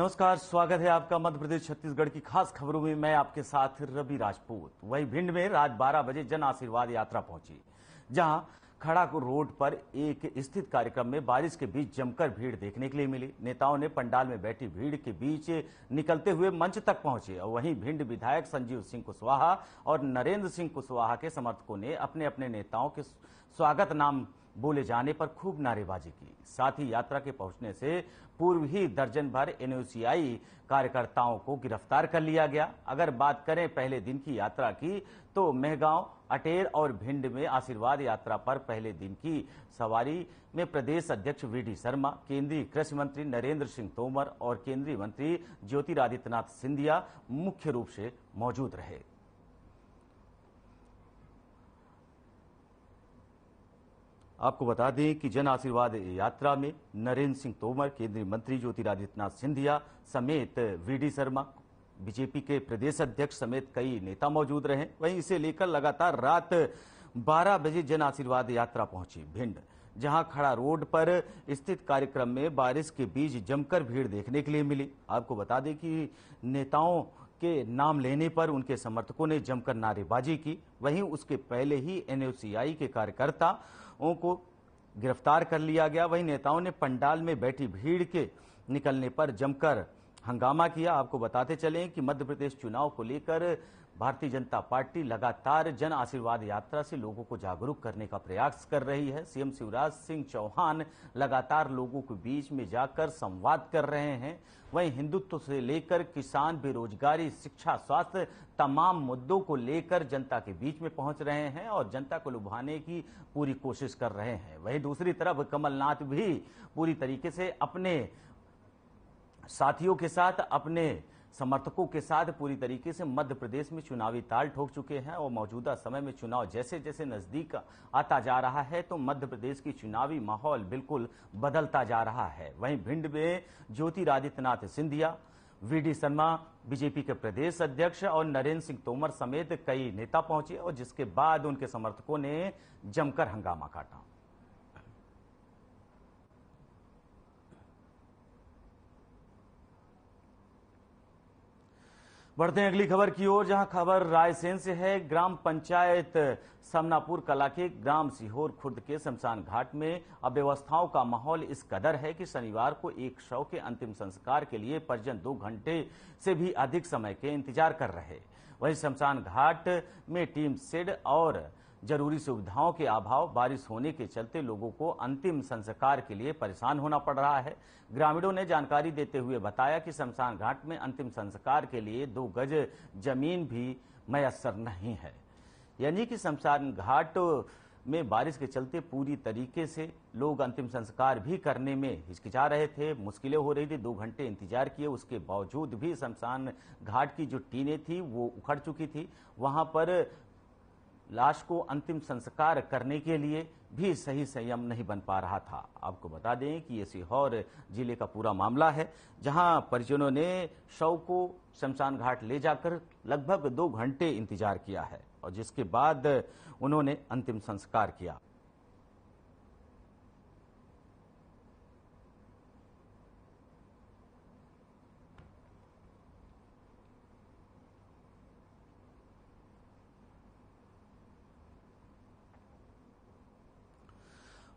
नमस्कार, स्वागत है आपका मध्य प्रदेश छत्तीसगढ़ की खास खबरों में। मैं आपके साथ रवि राजपूत। वहीं भिंड में रात 12 बजे जन आशीर्वाद यात्रा पहुंची, जहां खड़ा रोड पर एक स्थित कार्यक्रम में बारिश के बीच जमकर भीड़ देखने के लिए मिली। नेताओं ने पंडाल में बैठी भीड़ के बीच निकलते हुए मंच तक पहुंचे और वहीं भिंड विधायक संजीव सिंह कुशवाहा और नरेंद्र सिंह कुशवाहा के समर्थकों ने अपने अपने नेताओं के स्वागत नाम बोले जाने पर खूब नारेबाजी की। साथ ही यात्रा के पहुंचने से पूर्व ही दर्जन भर एनयूसीआई कार्यकर्ताओं को गिरफ्तार कर लिया गया। अगर बात करें पहले दिन की यात्रा की, तो मेहगांव, अटेर और भिंड में आशीर्वाद यात्रा पर पहले दिन की सवारी में प्रदेश अध्यक्ष वीडी शर्मा, केंद्रीय कृषि मंत्री नरेंद्र सिंह तोमर और केंद्रीय मंत्री ज्योतिरादित्यनाथ सिंधिया मुख्य रूप से मौजूद रहे। आपको बता दें कि जन आशीर्वाद यात्रा में नरेंद्र सिंह तोमर, केंद्रीय मंत्री ज्योतिरादित्यनाथ सिंधिया समेत वीडी शर्मा, बीजेपी के प्रदेश अध्यक्ष समेत कई नेता मौजूद रहे। वहीं इसे लेकर लगातार रात 12 बजे जन आशीर्वाद यात्रा पहुंची भिंड, जहां खड़ा रोड पर स्थित कार्यक्रम में बारिश के बीच जमकर भीड़ देखने के लिए मिली। आपको बता दें कि नेताओं के नाम लेने पर उनके समर्थकों ने जमकर नारेबाजी की। वहीं उसके पहले ही एनयूसीआई के कार्यकर्ताओं को गिरफ्तार कर लिया गया। वहीं नेताओं ने पंडाल में बैठी भीड़ के निकलने पर जमकर हंगामा किया। आपको बताते चलें कि मध्य प्रदेश चुनाव को लेकर भारतीय जनता पार्टी लगातार जन आशीर्वाद यात्रा से लोगों को जागरूक करने का प्रयास कर रही है। सीएम शिवराज सिंह चौहान लगातार लोगों के बीच में जाकर संवाद कर रहे हैं। वहीं हिंदुत्व से लेकर किसान, बेरोजगारी, शिक्षा, स्वास्थ्य तमाम मुद्दों को लेकर जनता के बीच में पहुंच रहे हैं और जनता को लुभाने की पूरी कोशिश कर रहे हैं। वहीं दूसरी तरफ कमलनाथ भी पूरी तरीके से अपने साथियों के साथ, अपने समर्थकों के साथ पूरी तरीके से मध्य प्रदेश में चुनावी ताल ठोक चुके हैं और मौजूदा समय में चुनाव जैसे जैसे नजदीक आता जा रहा है तो मध्य प्रदेश की चुनावी माहौल बिल्कुल बदलता जा रहा है। वहीं भिंड में ज्योतिरादित्यनाथ सिंधिया, वीडी शर्मा, बीजेपी के प्रदेश अध्यक्ष और नरेंद्र सिंह तोमर समेत कई नेता पहुंचे और जिसके बाद उनके समर्थकों ने जमकर हंगामा काटा। बढ़ते हैं अगली खबर की ओर, जहां खबर रायसेन से है। ग्राम पंचायत समनापुर कला के ग्राम सीहोर खुर्द के शमशान घाट में अव्यवस्थाओं का माहौल इस कदर है कि शनिवार को एक शव के अंतिम संस्कार के लिए परिजन 2 घंटे से भी अधिक समय के इंतजार कर रहे। वहीं शमशान घाट में टीम शेड और जरूरी सुविधाओं के अभाव, बारिश होने के चलते लोगों को अंतिम संस्कार के लिए परेशान होना पड़ रहा है। ग्रामीणों ने जानकारी देते हुए बताया कि शमशान घाट में अंतिम संस्कार के लिए 2 गज जमीन भी मयस्सर नहीं है। यानी कि शमशान घाट में बारिश के चलते पूरी तरीके से लोग अंतिम संस्कार भी करने में हिचकिचा रहे थे, मुश्किलें हो रही थी। 2 घंटे इंतजार किए, उसके बावजूद भी शमशान घाट की जो टीनें थी वो उखड़ चुकी थी। वहां पर लाश को अंतिम संस्कार करने के लिए भी सही संयम नहीं बन पा रहा था। आपको बता दें कि ये सीहोर जिले का पूरा मामला है, जहां परिजनों ने शव को शमशान घाट ले जाकर लगभग 2 घंटे इंतजार किया है और जिसके बाद उन्होंने अंतिम संस्कार किया।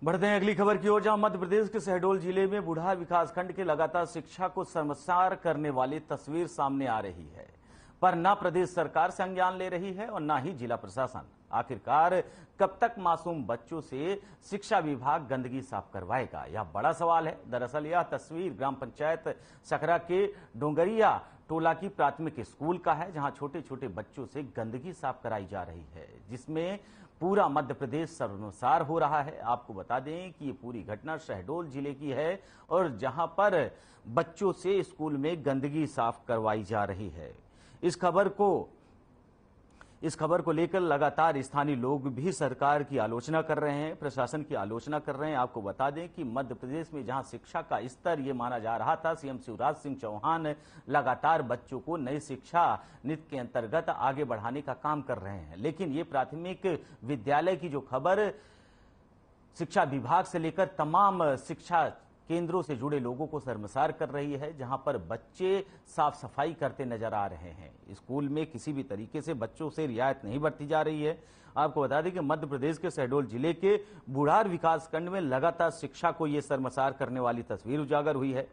बढ़ते हैं अगली खबर की ओर, जहां मध्य प्रदेश के शहडोल जिले में बुढ़ार विकासखंड के लगातार शिक्षा को शर्मसार करने वाली तस्वीर सामने आ रही है, पर न प्रदेश सरकार संज्ञान ले रही है और न ही जिला प्रशासन। आखिरकार कब तक मासूम बच्चों से शिक्षा विभाग गंदगी साफ करवाएगा, यह बड़ा सवाल है। दरअसल यह तस्वीर ग्राम पंचायत सकरा के डोंगरिया टोला की प्राथमिक स्कूल का है, जहां छोटे छोटे बच्चों से गंदगी साफ कराई जा रही है, जिसमें पूरा मध्य प्रदेश शर्मसार हो रहा है। आपको बता दें कि ये पूरी घटना शहडोल जिले की है और जहां पर बच्चों से स्कूल में गंदगी साफ करवाई जा रही है। इस खबर को लेकर लगातार स्थानीय लोग भी सरकार की आलोचना कर रहे हैं, प्रशासन की आलोचना कर रहे हैं। आपको बता दें कि मध्य प्रदेश में जहां शिक्षा का स्तर ये माना जा रहा था, सीएम शिवराज सिंह चौहान लगातार बच्चों को नई शिक्षा नीति के अंतर्गत आगे बढ़ाने का काम कर रहे हैं। लेकिन ये प्राथमिक विद्यालय की जो खबर शिक्षा विभाग से लेकर तमाम शिक्षा केंद्रों से जुड़े लोगों को शर्मसार कर रही है, जहां पर बच्चे साफ सफाई करते नजर आ रहे हैं। स्कूल में किसी भी तरीके से बच्चों से रियायत नहीं बरती जा रही है। आपको बता दें कि मध्य प्रदेश के शहडोल जिले के बुढ़ार विकासखंड में लगातार शिक्षा को ये शर्मसार करने वाली तस्वीर उजागर हुई है,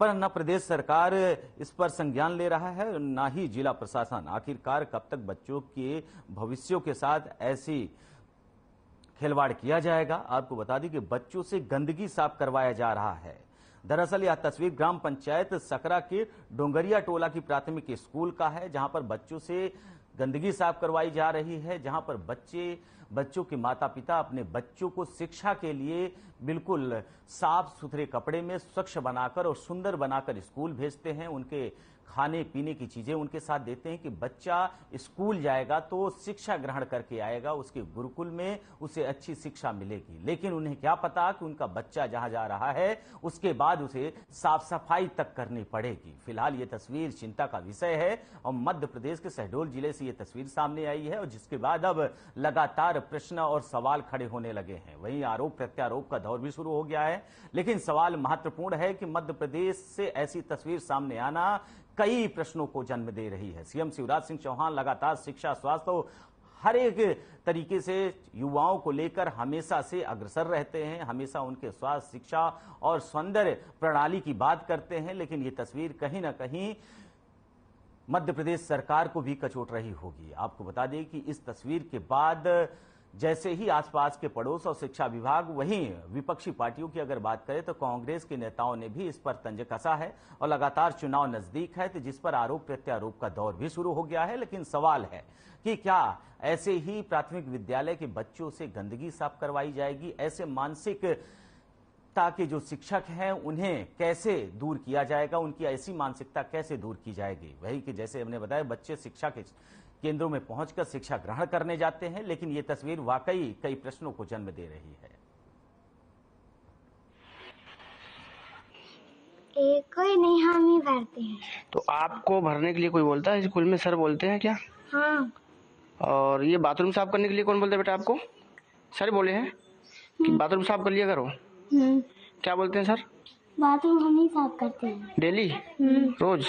पर न प्रदेश सरकार इस पर संज्ञान ले रहा है, न ही जिला प्रशासन। आखिरकार कब तक बच्चों के भविष्यों के साथ ऐसी खिलवाड़ किया जाएगा? आपको बता दें कि बच्चों से गंदगी साफ करवाया जा रहा है। दरअसल यह तस्वीर ग्राम पंचायत सकरा के डोंगरिया टोला की प्राथमिक स्कूल का है, जहां पर बच्चों से गंदगी साफ करवाई जा रही है, जहां पर बच्चों के माता पिता अपने बच्चों को शिक्षा के लिए बिल्कुल साफ सुथरे कपड़े में स्वच्छ बनाकर और सुंदर बनाकर स्कूल भेजते हैं। उनके खाने पीने की चीजें उनके साथ देते हैं कि बच्चा स्कूल जाएगा तो शिक्षा ग्रहण करके आएगा, उसके गुरुकुल में उसे अच्छी शिक्षा मिलेगी। लेकिन उन्हें क्या पता कि उनका बच्चा जहां जा रहा है उसके बाद उसे साफ सफाई तक करनी पड़ेगी। फिलहाल ये तस्वीर चिंता का विषय है और मध्य प्रदेश के शहडोल जिले से ये तस्वीर सामने आई है, और जिसके बाद अब लगातार प्रश्न और सवाल खड़े होने लगे हैं। वहीं आरोप प्रत्यारोप का दौर भी शुरू हो गया है, लेकिन सवाल महत्वपूर्ण है कि मध्य प्रदेश से ऐसी तस्वीर सामने आना कई प्रश्नों को जन्म दे रही है। सीएम शिवराज सिंह चौहान लगातार शिक्षा, स्वास्थ्य और हर एक तरीके से युवाओं को लेकर हमेशा से अग्रसर रहते हैं, हमेशा उनके स्वास्थ्य, शिक्षा और सौंदर्य प्रणाली की बात करते हैं। लेकिन ये तस्वीर कहीं ना कहीं मध्य प्रदेश सरकार को भी कचोट रही होगी। आपको बता दें कि इस तस्वीर के बाद जैसे ही आसपास के पड़ोस और शिक्षा विभाग, वहीं विपक्षी पार्टियों की अगर बात करें तो कांग्रेस के नेताओं ने भी इस पर तंज कसा है और लगातार चुनाव नजदीक है तो जिस पर आरोप प्रत्यारोप का दौर भी शुरू हो गया है। लेकिन सवाल है कि क्या ऐसे ही प्राथमिक विद्यालय के बच्चों से गंदगी साफ करवाई जाएगी? ऐसे मानसिकता के जो शिक्षक हैं उन्हें कैसे दूर किया जाएगा? उनकी ऐसी मानसिकता कैसे दूर की जाएगी? वही कि जैसे हमने बताया, बच्चे शिक्षा के केंद्रों में पहुंचकर शिक्षा ग्रहण करने जाते हैं, लेकिन ये तस्वीर वाकई कई प्रश्नों को जन्म दे रही है। कोई नहीं, हम ही भरते हैं। तो आपको भरने के लिए कोई बोलता है? स्कूल में सर बोलते हैं क्या? हाँ। और ये बाथरूम साफ करने के लिए कौन बोलता है बेटा आपको? सर बोले हैं कि बाथरूम साफ कर लिया करो। क्या बोलते हैं सर? बाथरूम हम ही साफ करते हैं डेली, रोज?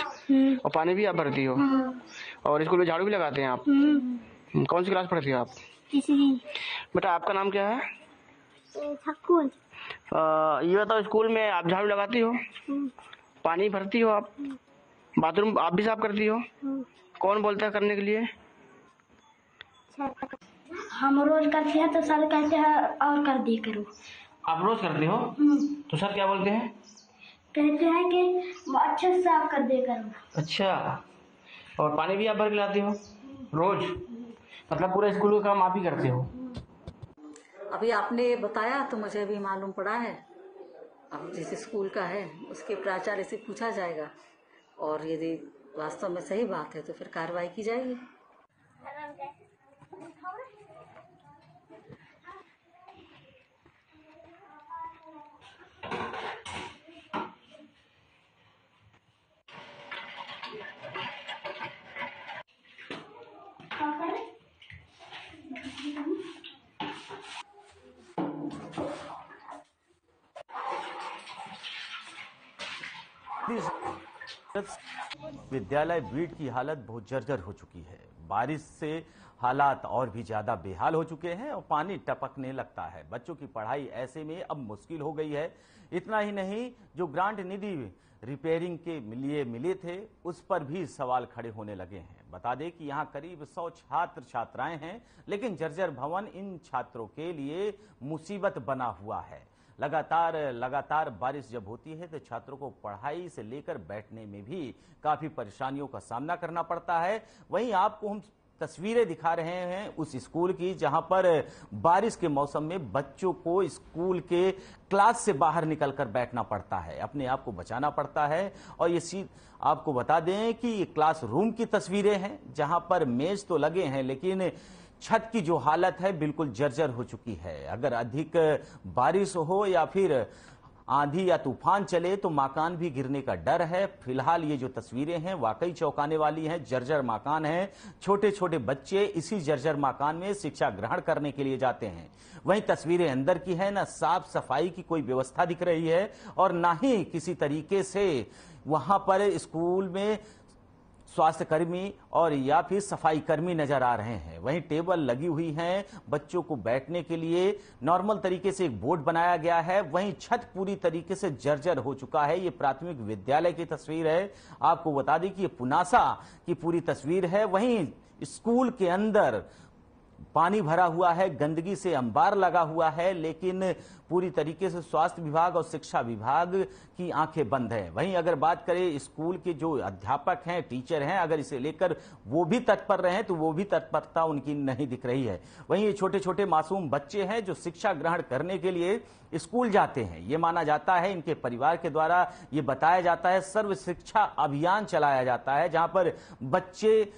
और पानी भी आप भरती हो? हाँ। और स्कूल में झाड़ू भी लगाते हैं आप? कौन सी क्लास पढ़ती हो आप? तीसरी। बेटा आपका नाम क्या है? ठकुर। ये बताओ, स्कूल में आप झाड़ू लगाती हो, पानी भरती हो आप, बाथरूम आप भी साफ करती हो? कौन बोलता है करने के लिए? हम रोज करते हैं तो सर कहते हैं और कर दिया करो। आप रोज करते हो तो सर क्या बोलते हैं? कहते हैं कि अच्छे से साफ कर दिया करो। अच्छा, और पानी भी आप भर के लाती हो रोज? मतलब पूरा स्कूल का काम आप ही करते हो? अभी आपने बताया तो मुझे भी मालूम पड़ा है। अब जिस स्कूल का है उसके प्राचार्य से पूछा जाएगा, और यदि वास्तव में सही बात है तो फिर कार्रवाई की जाएगी। विद्यालय बीड़ की हालत बहुत जर्जर हो चुकी है। बारिश से हालात और भी ज्यादा बेहाल हो चुके हैं और पानी टपकने लगता है। बच्चों की पढ़ाई ऐसे में अब मुश्किल हो गई है। इतना ही नहीं, जो ग्रांट निधि रिपेयरिंग के लिए मिले थे उस पर भी सवाल खड़े होने लगे हैं। बता दें कि यहाँ करीब 100 छात्र छात्राएं हैं, लेकिन जर्जर भवन इन छात्रों के लिए मुसीबत बना हुआ है। लगातार बारिश जब होती है तो छात्रों को पढ़ाई से लेकर बैठने में भी काफी परेशानियों का सामना करना पड़ता है। वहीं आपको हम तस्वीरें दिखा रहे हैं उस स्कूल की, जहां पर बारिश के मौसम में बच्चों को स्कूल के क्लास से बाहर निकलकर बैठना पड़ता है, अपने आप को बचाना पड़ता है। और ये आपको बता दें कि ये क्लासरूम की तस्वीरें हैं, जहां पर मेज तो लगे हैं लेकिन छत की जो हालत है बिल्कुल जर्जर हो चुकी है। अगर अधिक बारिश हो या फिर आंधी या तूफान चले तो मकान भी गिरने का डर है। फिलहाल ये जो तस्वीरें हैं वाकई चौंकाने वाली हैं। जर्जर मकान है, छोटे छोटे बच्चे इसी जर्जर मकान में शिक्षा ग्रहण करने के लिए जाते हैं। वहीं तस्वीरें अंदर की है, ना साफ सफाई की कोई व्यवस्था दिख रही है और ना ही किसी तरीके से वहां पर स्कूल में स्वास्थ्य कर्मी और या फिर सफाई कर्मी नजर आ रहे हैं। वहीं टेबल लगी हुई हैं बच्चों को बैठने के लिए, नॉर्मल तरीके से एक बोर्ड बनाया गया है। वहीं छत पूरी तरीके से जर्जर हो चुका है। ये प्राथमिक विद्यालय की तस्वीर है। आपको बता दें कि ये पुनासा की पूरी तस्वीर है। वहीं स्कूल के अंदर पानी भरा हुआ है, गंदगी से अंबार लगा हुआ है, लेकिन पूरी तरीके से स्वास्थ्य विभाग और शिक्षा विभाग की आंखें बंद हैं। वहीं अगर बात करें स्कूल के जो अध्यापक हैं, टीचर हैं, अगर इसे लेकर वो भी तत्पर रहे हैं तो वो भी तत्परता उनकी नहीं दिख रही है। वहीं ये छोटे छोटे मासूम बच्चे हैं जो शिक्षा ग्रहण करने के लिए स्कूल जाते हैं। ये माना जाता है, इनके परिवार के द्वारा ये बताया जाता है, सर्व शिक्षा अभियान चलाया जाता है, जहां पर बच्चे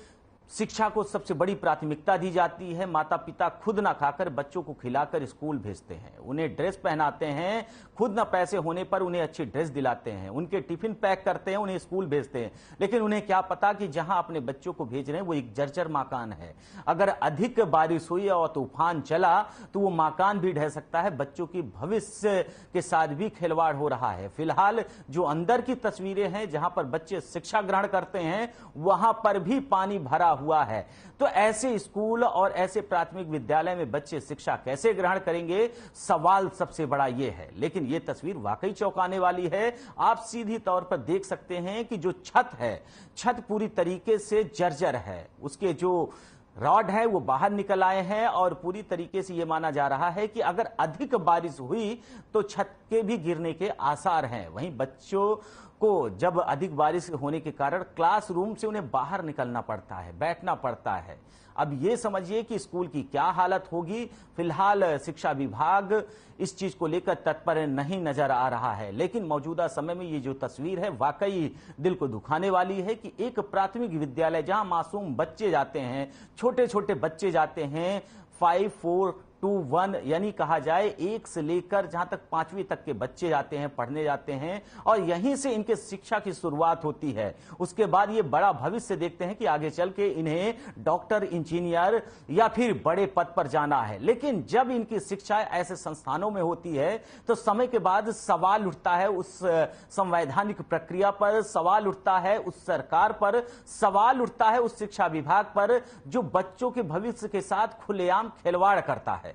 शिक्षा को सबसे बड़ी प्राथमिकता दी जाती है। माता पिता खुद ना खाकर बच्चों को खिलाकर स्कूल भेजते हैं, उन्हें ड्रेस पहनाते हैं, खुद ना पैसे होने पर उन्हें अच्छी ड्रेस दिलाते हैं, उनके टिफिन पैक करते हैं, उन्हें स्कूल भेजते हैं। लेकिन उन्हें क्या पता कि जहां अपने बच्चों को भेज रहे हैं वो एक जर्जर मकान है। अगर अधिक बारिश हुई और तूफान चला तो वो मकान भी ढह सकता है। बच्चों की भविष्य के साथ भी खिलवाड़ हो रहा है। फिलहाल जो अंदर की तस्वीरें हैं जहां पर बच्चे शिक्षा ग्रहण करते हैं वहां पर भी पानी भरा हुआ है। तो ऐसे स्कूल और ऐसे प्राथमिक विद्यालय में बच्चे शिक्षा कैसे ग्रहण करेंगे, सवाल सबसे बड़ा यह है। लेकिन यह तस्वीर वाकई चौंकाने वाली है। आप सीधी तौर पर देख सकते हैं कि जो छत है, छत पूरी तरीके से जर्जर है, उसके जो रॉड है वो बाहर निकल आए हैं और पूरी तरीके से ये माना जा रहा है कि अगर अधिक बारिश हुई तो छत के भी गिरने के आसार हैं। वहीं बच्चों को जब अधिक बारिश होने के कारण क्लासरूम से उन्हें बाहर निकलना पड़ता है, बैठना पड़ता है। अब ये समझिए कि स्कूल की क्या हालत होगी। फिलहाल शिक्षा विभाग इस चीज को लेकर तत्पर नहीं नजर आ रहा है। लेकिन मौजूदा समय में ये जो तस्वीर है वाकई दिल को दुखाने वाली है कि एक प्राथमिक विद्यालय जहां मासूम बच्चे जाते हैं, छोटे छोटे बच्चे जाते हैं, 5, 4, 2, 1 यानी कहा जाए 1 से लेकर जहां तक 5वीं तक के बच्चे जाते हैं, पढ़ने जाते हैं, और यहीं से इनके शिक्षा की शुरुआत होती है। उसके बाद ये बड़ा भविष्य देखते हैं कि आगे चल के इन्हें डॉक्टर, इंजीनियर या फिर बड़े पद पर जाना है। लेकिन जब इनकी शिक्षा ऐसे संस्थानों में होती है तो समय के बाद सवाल उठता है उस संवैधानिक प्रक्रिया पर, सवाल उठता है उस सरकार पर, सवाल उठता है उस शिक्षा विभाग पर जो बच्चों के भविष्य के साथ खुलेआम खिलवाड़ करता है।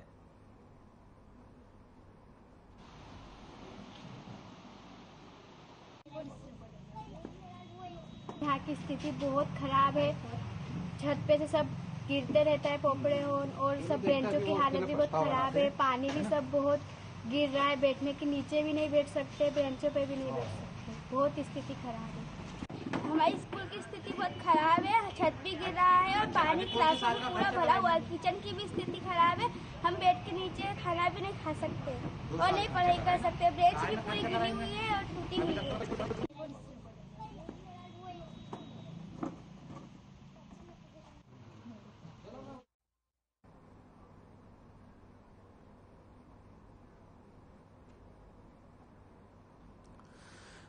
यहाँ की स्थिति बहुत खराब है। छत पे से सब गिरते रहता है पोपड़े और सब बेंचों की हालत भी बहुत खराब है। पानी भी सब बहुत गिर रहा है, बैठने के नीचे भी नहीं बैठ सकते, बेंचों पे भी नहीं बैठ सकते। बहुत स्थिति खराब है। हमारी स्कूल की स्थिति बहुत खराब है। छत भी गिर रहा है और पानी क्लासरूम में पूरा भरा हुआ है। किचन की भी स्थिति खराब है। हम बेड के नीचे खाना भी नहीं खा सकते और नहीं पढ़ाई कर सकते। बेंच भी पूरी गिरी हुई है और टूटी हुई है।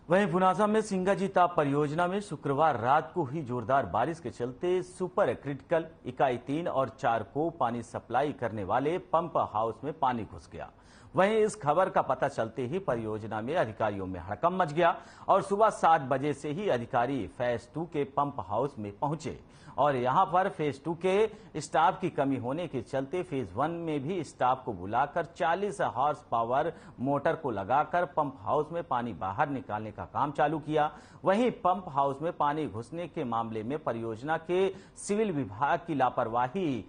वहीं पुनासा में सिंगाजी ताप परियोजना में शुक्रवार रात को हुई जोरदार बारिश के चलते सुपर क्रिटिकल इकाई 3 और 4 को पानी सप्लाई करने वाले पंप हाउस में पानी घुस गया। वहीं इस खबर का पता चलते ही परियोजना में अधिकारियों में हड़कंप मच गया और सुबह 7 बजे से ही अधिकारी फेज 2 के पंप हाउस में पहुंचे और यहां पर फेज 2 के स्टाफ की कमी होने के चलते फेज 1 में भी स्टाफ को बुलाकर 40 हॉर्स पावर मोटर को लगाकर पंप हाउस में पानी बाहर निकालने का काम चालू किया। वहीं पंप हाउस में पानी घुसने के मामले में परियोजना के सिविल विभाग की लापरवाही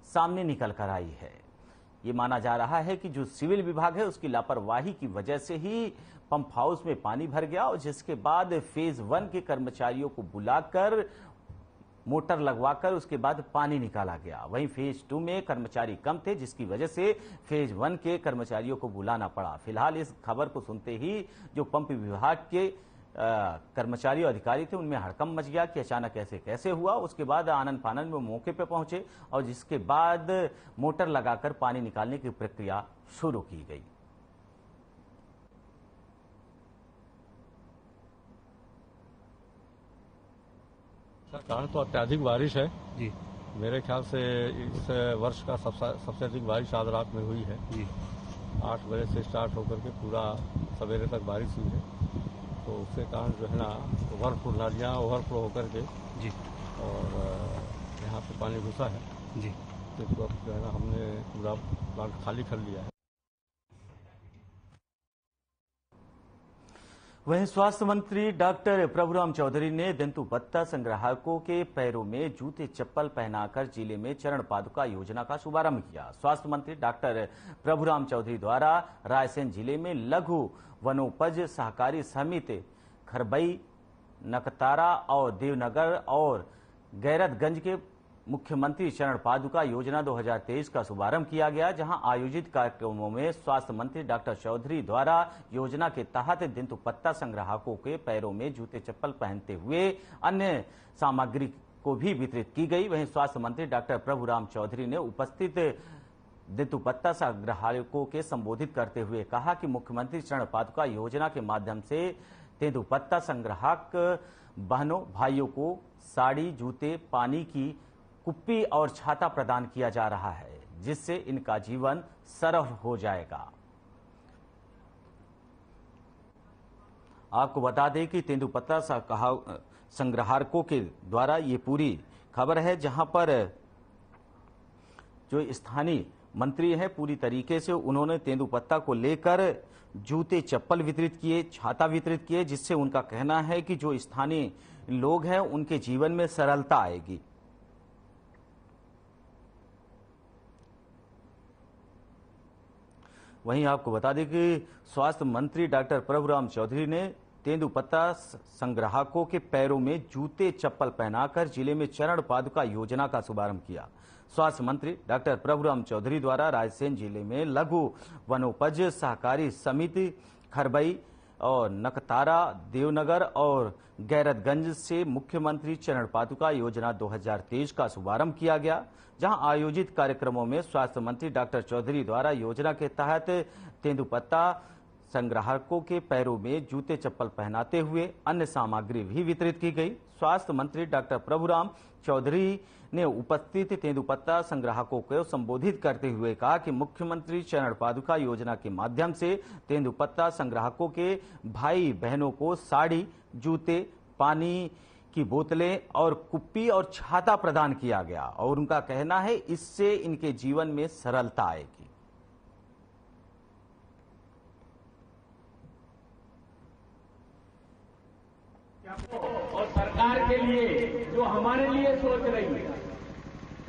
सामने निकल कर आई है। ये माना जा रहा है कि जो सिविल विभाग है उसकी लापरवाही की वजह से ही पंप हाउस में पानी भर गया और जिसके बाद फेज 1 के कर्मचारियों को बुलाकर मोटर लगवाकर उसके बाद पानी निकाला गया। वहीं फेज 2 में कर्मचारी कम थे जिसकी वजह से फेज 1 के कर्मचारियों को बुलाना पड़ा। फिलहाल इस खबर को सुनते ही जो पंप विभाग के कर्मचारी और अधिकारी थे उनमें हड़कंप मच गया कि अचानक ऐसे कैसे हुआ। उसके बाद आनन फानन में मौके पर पहुंचे और जिसके बाद मोटर लगाकर पानी निकालने की प्रक्रिया शुरू की गई। कारण तो अत्यधिक बारिश है जी मेरे ख्याल से इस वर्ष का सबसे अधिक बारिश आज रात में हुई है जी 8 बजे से स्टार्ट होकर के पूरा सवेरे तक बारिश हुई है। तो उसके कारण जो है ना ओवरफ्लो नालियाँ ओवरफ्लो होकर के जी और यहाँ पे पानी घुसा है जी तो इसको अब जो है ना हमने पूरा प्लांट खाली कर लिया है। वहीं स्वास्थ्य मंत्री डॉक्टर प्रभुराम चौधरी ने तेंदुपत्ता संग्राहकों के पैरों में जूते चप्पल पहनाकर जिले में चरण पादुका योजना का शुभारंभ किया। स्वास्थ्य मंत्री डॉक्टर प्रभुराम चौधरी द्वारा रायसेन जिले में लघु वनोपज सहकारी समिति खरबई, नकतारा और देवनगर और गैरतगंज के मुख्यमंत्री चरण पादुका योजना 2023 का शुभारंभ किया गया, जहां आयोजित कार्यक्रमों में स्वास्थ्य मंत्री डॉक्टर चौधरी द्वारा योजना के तहत तेंदुपत्ता संग्राहकों के पैरों में जूते चप्पल पहनते हुए अन्य सामग्री को भी वितरित की गई। वहीं स्वास्थ्य मंत्री डॉक्टर प्रभुराम चौधरी ने उपस्थित तेंदुपत्ता संग्राहकों के संबोधित करते हुए कहा कि मुख्यमंत्री चरण पादुका योजना के माध्यम से तेंदुपत्ता संग्राहक बहनों भाइयों को साड़ी, जूते, पानी की कुप्पी और छाता प्रदान किया जा रहा है, जिससे इनका जीवन सरल हो जाएगा। आपको बता दें कि तेंदुपत्ता संग्राहकों के द्वारा ये पूरी खबर है, जहां पर जो स्थानीय मंत्री हैं पूरी तरीके से उन्होंने तेंदुपत्ता को लेकर जूते चप्पल वितरित किए, छाता वितरित किए, जिससे उनका कहना है कि जो स्थानीय लोग हैं उनके जीवन में सरलता आएगी। वहीं आपको बता दें कि स्वास्थ्य मंत्री डॉक्टर प्रभुराम चौधरी ने तेंदुपत्ता संग्राहकों के पैरों में जूते चप्पल पहनाकर जिले में चरण पादुका योजना का शुभारंभ किया। स्वास्थ्य मंत्री डॉक्टर प्रभुराम चौधरी द्वारा रायसेन जिले में लघु वनोपज सहकारी समिति खरबई और नकतारा, देवनगर और गैरतगंज से मुख्यमंत्री चरण पादुका योजना 2023 का शुभारंभ किया गया, जहां आयोजित कार्यक्रमों में स्वास्थ्य मंत्री डॉक्टर चौधरी द्वारा योजना के तहत तेंदुपत्ता संग्राहकों के पैरों में जूते चप्पल पहनाते हुए अन्य सामग्री भी वितरित की गई। स्वास्थ्य मंत्री डॉक्टर प्रभुराम चौधरी ने उपस्थित तेंदुपत्ता संग्राहकों को संबोधित करते हुए कहा कि मुख्यमंत्री चरण पादुका योजना के माध्यम से तेंदुपत्ता संग्राहकों के भाई बहनों को साड़ी, जूते, पानी की बोतलें और कुप्पी और छाता प्रदान किया गया और उनका कहना है इससे इनके जीवन में सरलता आएगी। और सरकार के लिए जो हमारे लिए सोच रही है,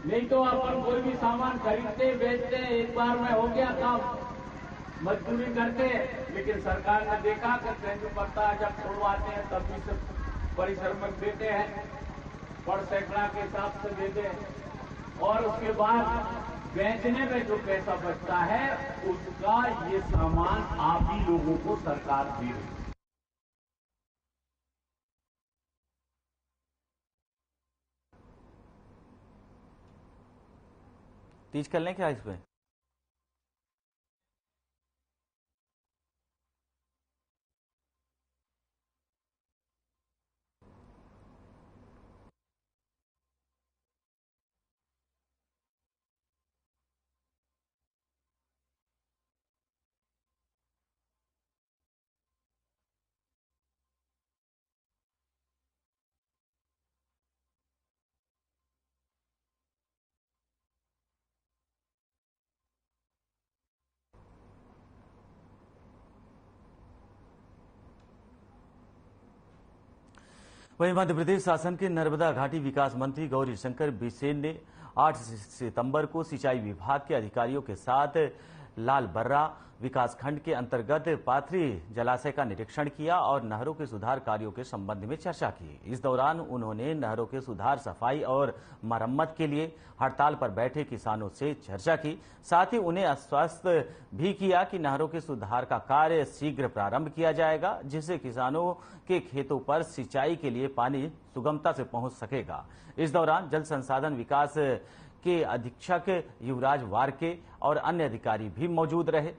नहीं तो अपन कोई भी सामान खरीदते बेचते एक बार में हो गया काम, मजदूरी करते, लेकिन सरकार ने देखा कि तेंदुपत्ता जब छुड़वाते हैं तब भी सब परिश्रमक देते हैं, पर सैकड़ा के हिसाब से देते हैं और उसके बाद बेचने में जो पैसा बचता है उसका ये सामान आप ही लोगों को सरकार दे रही है। तीज कर लें क्या इसमें? वहीं मध्य प्रदेश शासन के नर्मदा घाटी विकास मंत्री गौरी शंकर बिसेन ने 8 सितंबर को सिंचाई विभाग के अधिकारियों के साथ लालबर्रा विकासखंड के अंतर्गत पाथरी जलाशय का निरीक्षण किया और नहरों के सुधार कार्यों के संबंध में चर्चा की। इस दौरान उन्होंने नहरों के सुधार, सफाई और मरम्मत के लिए हड़ताल पर बैठे किसानों से चर्चा की। साथ ही उन्हें आश्वस्त भी किया कि नहरों के सुधार का कार्य शीघ्र प्रारंभ किया जाएगा, जिससे किसानों के खेतों पर सिंचाई के लिए पानी सुगमता से पहुंच सकेगा। इस दौरान जल संसाधन विकास के अधीक्षक युवराज वारके और अन्य अधिकारी भी मौजूद रहे।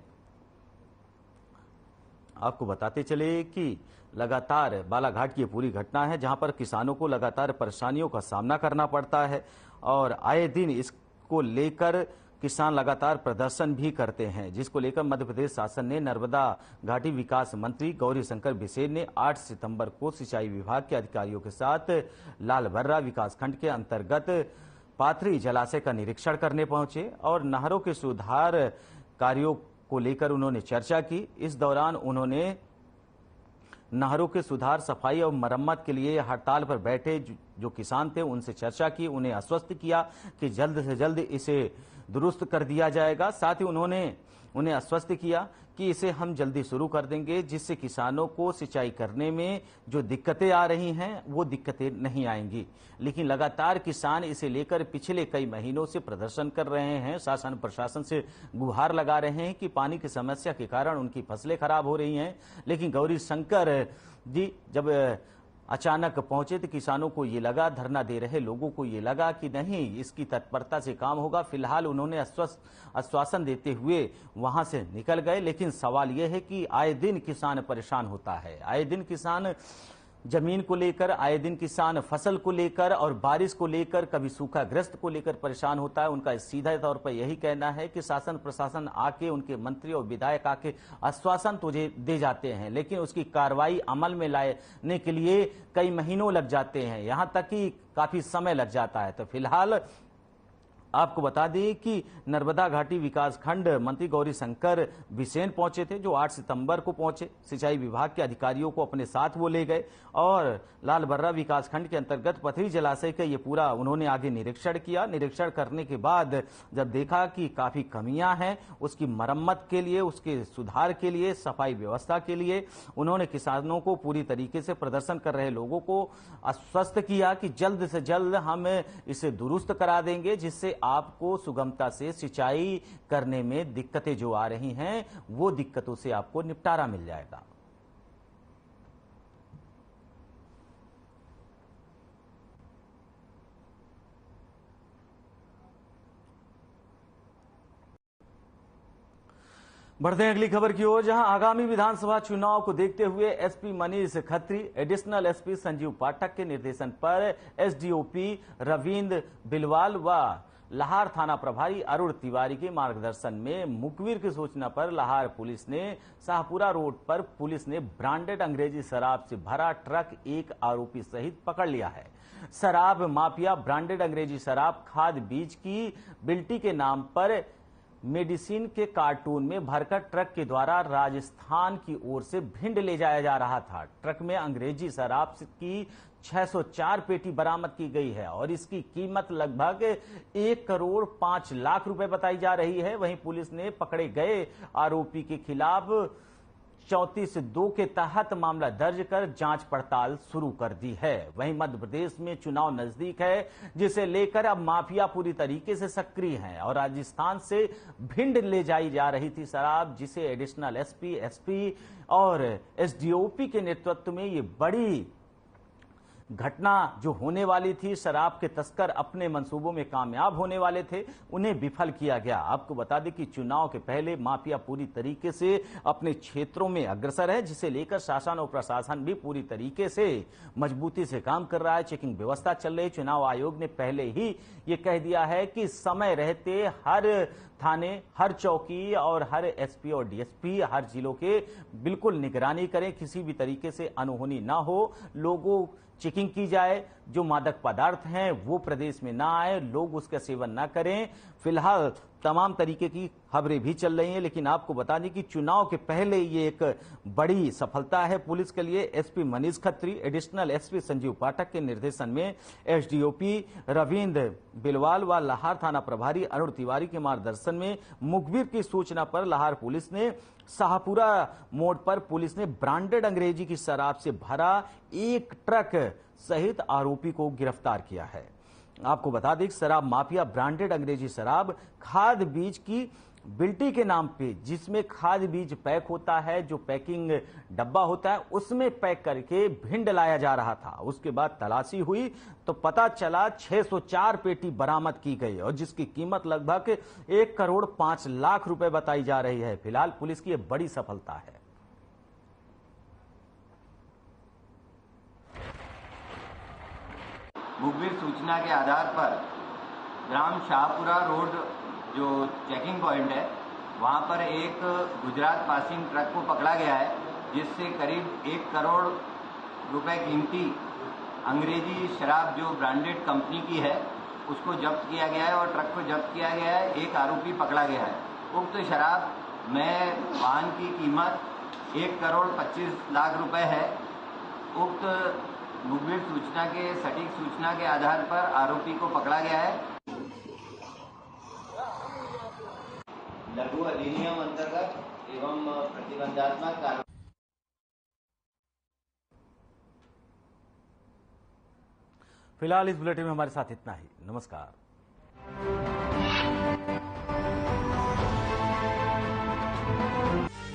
आपको बताते चले कि लगातार बालाघाट की ये पूरी घटना है जहां पर किसानों को लगातार परेशानियों का सामना करना पड़ता है और आए दिन इसको लेकर किसान लगातार प्रदर्शन भी करते हैं, जिसको लेकर मध्य प्रदेश शासन ने नर्मदा घाटी विकास मंत्री गौरी शंकर बिसेन ने 8 सितंबर को सिंचाई विभाग के अधिकारियों के साथ लालबर्रा विकासखंड के अंतर्गत पाथरी जलाशय का निरीक्षण करने पहुंचे और नहरों के सुधार कार्यों को लेकर उन्होंने चर्चा की। इस दौरान उन्होंने नहरों के सुधार, सफाई और मरम्मत के लिए हड़ताल पर बैठे जो किसान थे उनसे चर्चा की, उन्हें आश्वस्त किया कि जल्द से जल्द इसे दुरुस्त कर दिया जाएगा। साथ ही उन्होंने उन्हें आश्वस्त किया कि इसे हम जल्दी शुरू कर देंगे, जिससे किसानों को सिंचाई करने में जो दिक्कतें आ रही हैं वो दिक्कतें नहीं आएंगी। लेकिन लगातार किसान इसे लेकर पिछले कई महीनों से प्रदर्शन कर रहे हैं, शासन प्रशासन से गुहार लगा रहे हैं कि पानी की समस्या के कारण उनकी फसलें खराब हो रही हैं। लेकिन गौरी शंकर जी जब अचानक पहुंचे तो किसानों को ये लगा, धरना दे रहे लोगों को ये लगा कि नहीं, इसकी तत्परता से काम होगा। फिलहाल उन्होंने आश्वासन देते हुए वहां से निकल गए। लेकिन सवाल यह है कि आए दिन किसान परेशान होता है, आए दिन किसान जमीन को लेकर, आए दिन किसान फसल को लेकर और बारिश को लेकर, कभी सूखाग्रस्त को लेकर परेशान होता है। उनका सीधा तौर पर यही कहना है कि शासन प्रशासन आके, उनके मंत्री और विधायक आके आश्वासन तो दे जाते हैं, लेकिन उसकी कार्रवाई अमल में लाने के लिए कई महीनों लग जाते हैं, यहां तक कि काफी समय लग जाता है। तो फिलहाल आपको बता दें कि नर्मदा घाटी विकासखंड मंत्री गौरी शंकर बिसेन पहुंचे थे, जो 8 सितंबर को पहुंचे। सिंचाई विभाग के अधिकारियों को अपने साथ वो ले गए और लालबर्रा विकासखंड के अंतर्गत पथरी जलाशय का ये पूरा उन्होंने आगे निरीक्षण किया। निरीक्षण करने के बाद जब देखा कि काफी कमियां हैं, उसकी मरम्मत के लिए, उसके सुधार के लिए, सफाई व्यवस्था के लिए उन्होंने किसानों को, पूरी तरीके से प्रदर्शन कर रहे लोगों को आश्वस्त किया कि जल्द से जल्द हम इसे दुरुस्त करा देंगे, जिससे आपको सुगमता से सिंचाई करने में दिक्कतें जो आ रही हैं वो दिक्कतों से आपको निपटारा मिल जाएगा। बढ़ते हैं अगली खबर की ओर, जहां आगामी विधानसभा चुनाव को देखते हुए SP Manish Khatri, additional SP Sanjeev Pathak के निर्देशन पर एसडीओपी रविंद्र बिलवाल व लाहार थाना प्रभारी अरुण तिवारी के मार्गदर्शन में मुखबिर की सूचना पर लाहार पुलिस ने शाहपुरा रोड पर पुलिस ने ब्रांडेड अंग्रेजी शराब से भरा ट्रक एक आरोपी सहित पकड़ लिया है। शराब माफिया ब्रांडेड अंग्रेजी शराब खाद बीज की बिल्टी के नाम पर मेडिसिन के कार्टून में भरकर ट्रक के द्वारा राजस्थान की ओर से भिंड ले जाया जा रहा था। ट्रक में अंग्रेजी शराब की 604 पेटी बरामद की गई है और इसकी कीमत लगभग 1 करोड़ 5 लाख रुपए बताई जा रही है। वहीं पुलिस ने पकड़े गए आरोपी के खिलाफ 34(2) के तहत मामला दर्ज कर जांच पड़ताल शुरू कर दी है। वहीं मध्य प्रदेश में चुनाव नजदीक है, जिसे लेकर अब माफिया पूरी तरीके से सक्रिय है और राजस्थान से भिंड ले जाई जा रही थी शराब, जिसे एडिशनल एसपी, एसपी और एसडीओपी के नेतृत्व में ये बड़ी घटना जो होने वाली थी, शराब के तस्कर अपने मंसूबों में कामयाब होने वाले थे, उन्हें विफल किया गया। आपको बता दें कि चुनाव के पहले माफिया पूरी तरीके से अपने क्षेत्रों में अग्रसर है, जिसे लेकर शासन और प्रशासन भी पूरी तरीके से मजबूती से काम कर रहा है। चेकिंग व्यवस्था चल रही है। चुनाव आयोग ने पहले ही ये कह दिया है कि समय रहते हर थाने, हर चौकी और हर एसपी और डीएसपी हर जिलों के बिल्कुल निगरानी करें, किसी भी तरीके से अनहोनी ना हो, लोगों चेकिंग की जाए, जो मादक पदार्थ हैं वो प्रदेश में ना आए, लोग उसका सेवन ना करें। फिलहाल तमाम तरीके की खबरें भी चल रही हैं, लेकिन आपको बता दें कि चुनाव के पहले ये एक बड़ी सफलता है पुलिस के लिए। SP Manish Khatri, additional SP Sanjeev Pathak के निर्देशन में एसडीओपी रविंद्र बिलवाल व लाहार थाना प्रभारी अरुण तिवारी के मार्गदर्शन में मुखबिर की सूचना पर लाहार पुलिस ने शाहपुरा मोड़ पर पुलिस ने ब्रांडेड अंग्रेजी की शराब से भरा एक ट्रक सहित आरोपी को गिरफ्तार किया है। आपको बता दें शराब माफिया ब्रांडेड अंग्रेजी शराब खाद बीज की बिल्टी के नाम पे, जिसमें खाद बीज पैक होता है, जो पैकिंग डब्बा होता है उसमें पैक करके भिंड लाया जा रहा था। उसके बाद तलाशी हुई तो पता चला 604 पेटी बरामद की गई और जिसकी कीमत लगभग 1 करोड़ 5 लाख रुपए बताई जा रही है। फिलहाल पुलिस की यह बड़ी सफलता है। मुखबिर सूचना के आधार पर ग्राम शाहपुरा रोड जो चेकिंग पॉइंट है वहां पर एक गुजरात पासिंग ट्रक को पकड़ा गया है, जिससे करीब 1 करोड़ रुपए कीमती अंग्रेजी शराब जो ब्रांडेड कंपनी की है उसको जब्त किया गया है और ट्रक को जब्त किया गया है। एक आरोपी पकड़ा गया है। उक्त शराब में वाहन की कीमत 1 करोड़ 25 लाख रुपए है। उक्त मुखबिर सूचना के सटीक सूचना के आधार पर आरोपी को पकड़ा गया है। लघु अधिनियम अंतर्गत एवं प्रतिबंधात्मक कार्य। फिलहाल इस बुलेटिन में हमारे साथ इतना ही। नमस्कार।